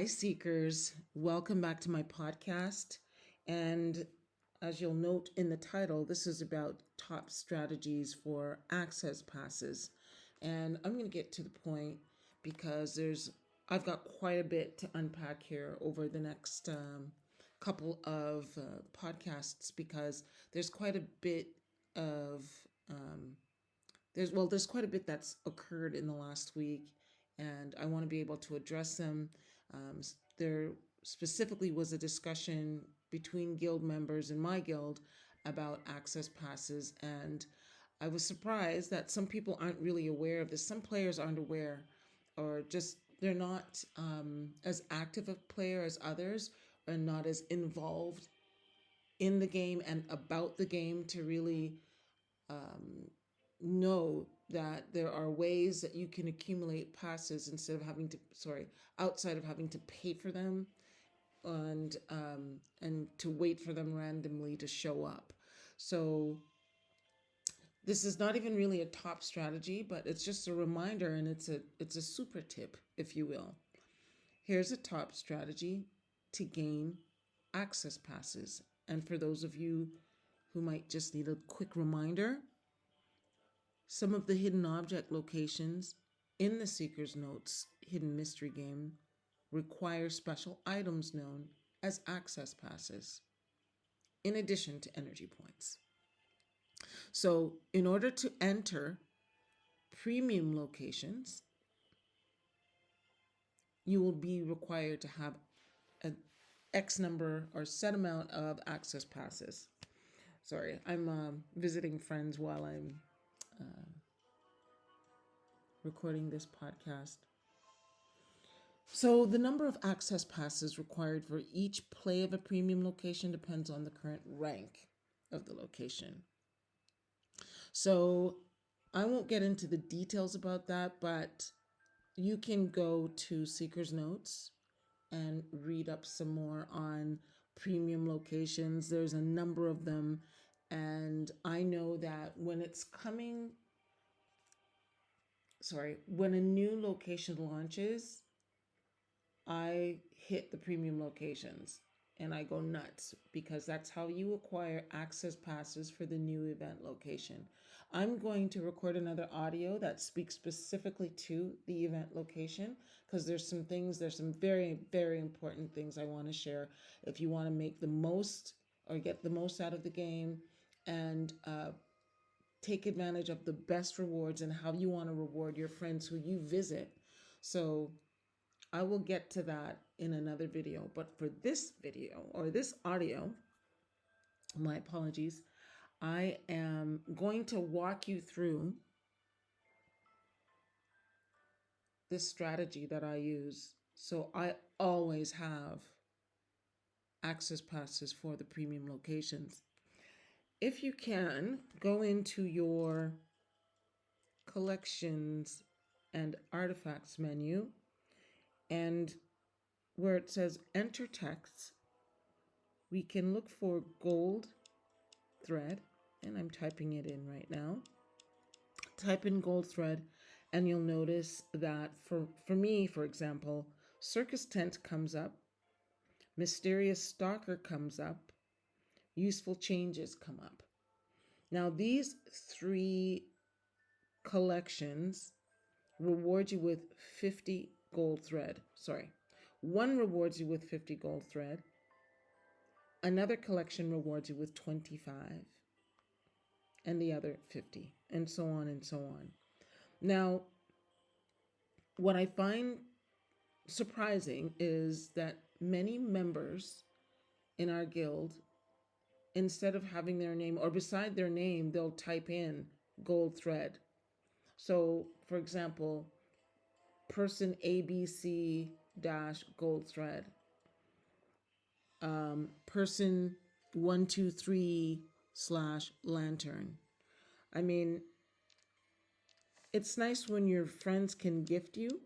Seekers. Welcome back to my podcast. And as you'll note in the title, this is about top strategies for access passes. And I'm going to get to the point because I've got quite a bit to unpack here over the next couple of podcasts because there's quite a bit of um, there's quite a bit that's occurred in the last week, and I want to be able to address them. There specifically was a discussion between guild members in my guild about access passes, and I was surprised that some people aren't really aware of this. Some players aren't aware, or just they're not as active a player as others, or not as involved in the game and about the game to really um, know that there are ways that you can accumulate passes instead of having to, outside of having to pay for them and to wait for them randomly to show up. So this is not even really a top strategy, but it's just a reminder, and it's a super tip, if you will. Here's a top strategy to gain access passes. And for those of you who might just need a quick reminder, some of the hidden object locations in the Seeker's Notes hidden mystery game require special items known as access passes, in addition to energy points. So, in order to enter premium locations, you will be required to have an X number or set amount of access passes. Sorry, I'm visiting friends while I'm recording this podcast. So the number of access passes required for each play of a premium location depends on the current rank of the location. So I won't get into the details about that, but you can go to Seeker's Notes and read up some more on premium locations. There's a number of them. And I know that when a new location launches, I hit the premium locations and I go nuts because that's how you acquire access passes for the new event location. I'm going to record another audio that speaks specifically to the event location because there's some very, very important things I want to share if you want to make the most or get the most out of the game and take advantage of the best rewards and how you want to reward your friends who you visit. So I will get to that in another video. But for this video or this audio, my apologies, I am going to walk you through this strategy that I use. So I always have access passes for the premium locations. If you can, go into your collections and artifacts menu, and where it says enter text, we can look for gold thread, and I'm typing it in right now. Type in gold thread, and you'll notice that for me, for example, circus tent comes up, mysterious stalker comes up, useful changes come up. Now these three collections reward you with 50 gold thread. One rewards you with 50 gold thread. Another collection rewards you with 25. And the other 50. And so on and so on. Now, what I find surprising is that many members in our guild, instead of having their name or beside their name, they'll type in gold thread. So, for example, person ABC dash gold thread, person 123 / lantern. I mean, it's nice when your friends can gift you,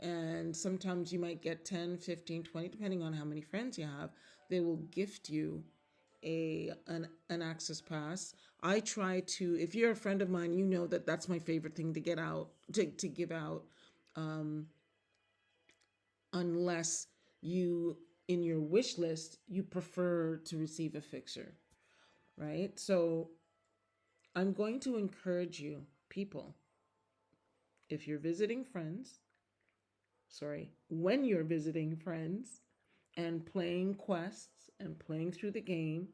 and sometimes you might get 10, 15, 20, depending on how many friends you have. They will gift you an access pass. I try to, if you're a friend of mine, you know that that's my favorite thing to get out, to give out. unless you, in your wish list, you prefer to receive a fixture, right? So I'm going to encourage you, people, if you're visiting friends, when you're visiting friends and playing quests and playing through the game,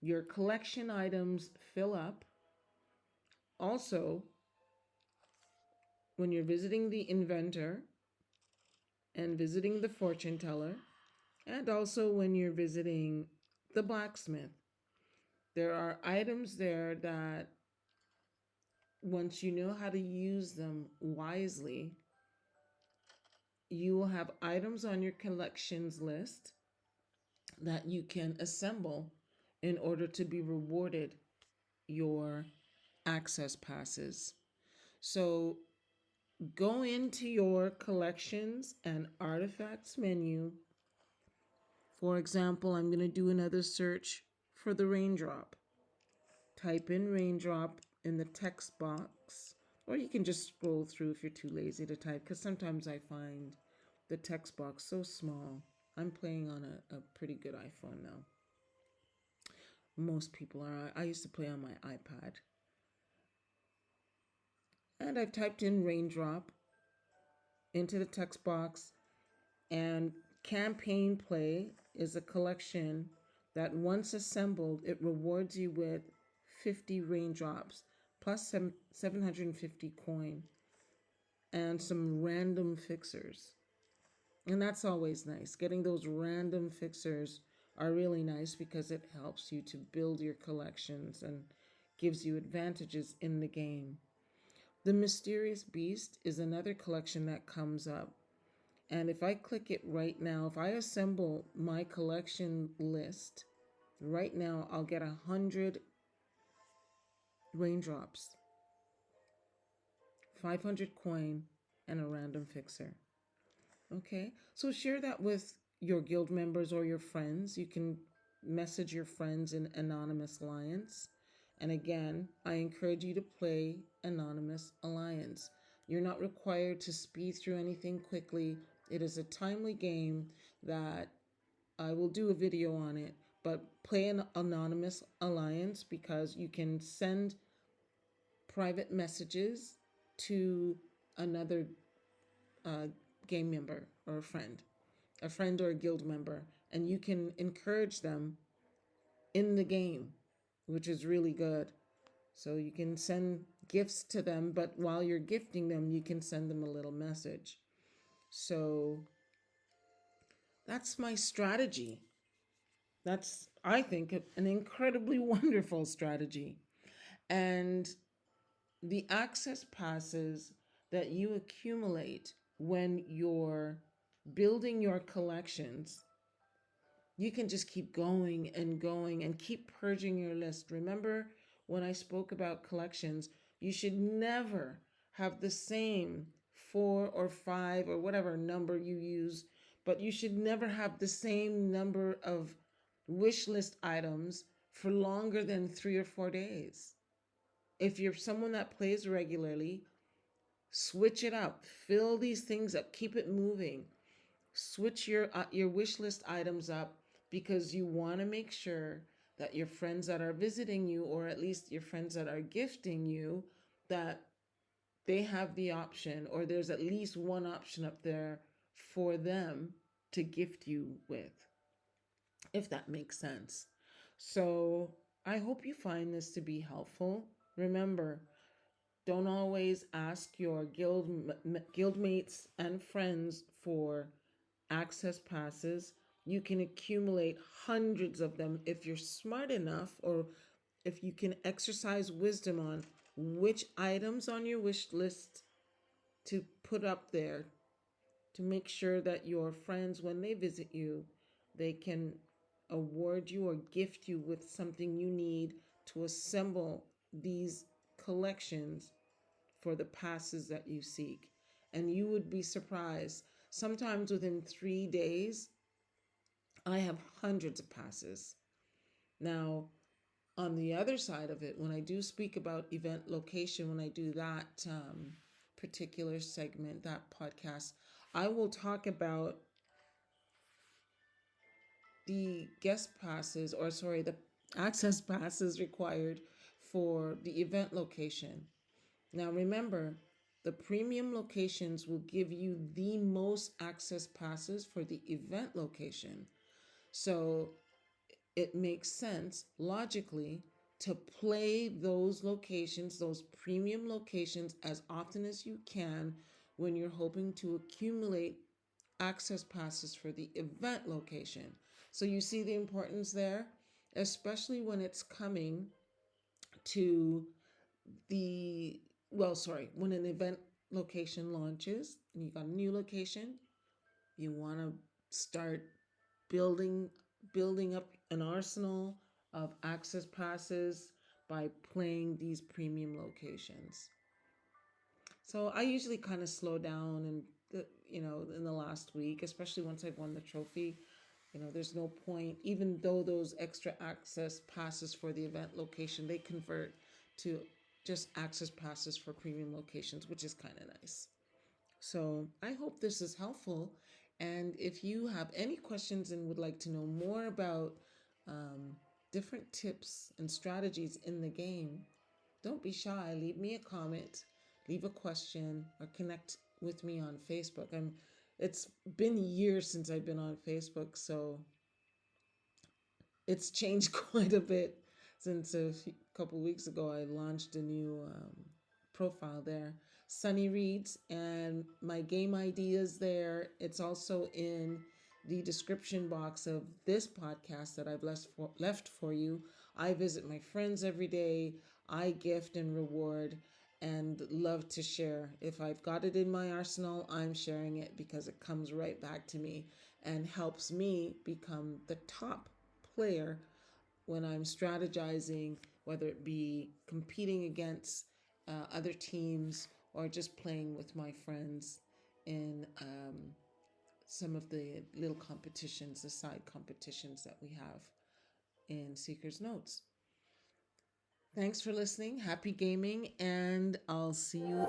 your collection items fill up. Also, when you're visiting the inventor and visiting the fortune teller, and also when you're visiting the blacksmith, there are items there that once you know how to use them wisely, you will have items on your collections list that you can assemble in order to be rewarded your access passes. So go into your collections and artifacts menu. For example, I'm going to do another search for the raindrop. Type in raindrop in the text box, or you can just scroll through if you're too lazy to type, because sometimes I find the text box so small. I'm playing on a pretty good iPhone now. Most people are. I used to play on my iPad. And I've typed in raindrop into the text box, and campaign play is a collection that once assembled, it rewards you with 50 raindrops plus 750 coin and some random fixers. And that's always nice. Getting those random fixers are really nice because it helps you to build your collections and gives you advantages in the game. The Mysterious Beast is another collection that comes up. And if I click it right now, if I assemble my collection list right now, I'll get 100 raindrops, 500 coin, and a random fixer. Okay, so share that with your guild members or your friends. You can message your friends in Anonymous Alliance. And again, I encourage you to play Anonymous Alliance. You're not required to speed through anything quickly. It is a timely game that I will do a video on it, but play an Anonymous Alliance because you can send private messages to another uh, game member or a friend or a guild member, and you can encourage them in the game, which is really good. So you can send gifts to them, but while you're gifting them, you can send them a little message. So that's my strategy. That's, I think, an incredibly wonderful strategy. And the access passes that you accumulate when you're building your collections, you can just keep going and going and keep purging your list. Remember when I spoke about collections, you should never have the same 4 or 5 or whatever number you use, but you should never have the same number of wish list items for longer than 3 or 4 days. If you're someone that plays regularly, switch it up, fill these things up, keep it moving. Switch your wish list items up because you want to make sure that your friends that are visiting you, or at least your friends that are gifting you, that they have the option, or there's at least one option up there for them to gift you with, if that makes sense. So I hope you find this to be helpful. Remember, don't always ask your guild mates and friends for access passes. You can accumulate hundreds of them if you're smart enough, or if you can exercise wisdom on which items on your wish list to put up there to make sure that your friends, when they visit you, they can award you or gift you with something you need to assemble these collections for the passes that you seek. And you would be surprised. Sometimes within 3 days, I have hundreds of passes. Now, on the other side of it, when I do speak about event location, when I do that particular segment, that podcast, I will talk about the guest passes, or sorry, the access passes required for the event location. Now remember, the premium locations will give you the most access passes for the event location. So it makes sense logically to play those locations, those premium locations, as often as you can when you're hoping to accumulate access passes for the event location. So you see the importance there, especially when it's coming to the, well, sorry, when an event location launches and you got a new location, you want to start building building up an arsenal of access passes by playing these premium locations. So I usually kind of slow down and in the last week, especially once I've won the trophy. There's no point, even though those extra access passes for the event location, they convert to just access passes for premium locations, which is kind of nice. So I hope this is helpful. And if you have any questions and would like to know more about um, different tips and strategies in the game, don't be shy. Leave me a comment, leave a question, or connect with me on Facebook. It's been years since I've been on Facebook, so it's changed quite a bit since couple weeks ago I launched a new profile there. Sunny Reads, and my game ID is there. It's also in the description box of this podcast that I've left for you. I visit my friends every day. I gift and reward and love to share. If I've got it in my arsenal, I'm sharing it because it comes right back to me and helps me become the top player when I'm strategizing, whether it be competing against other teams or just playing with my friends in some of the little competitions, the side competitions that we have in Seeker's Notes. Thanks for listening. Happy gaming, and I'll see you in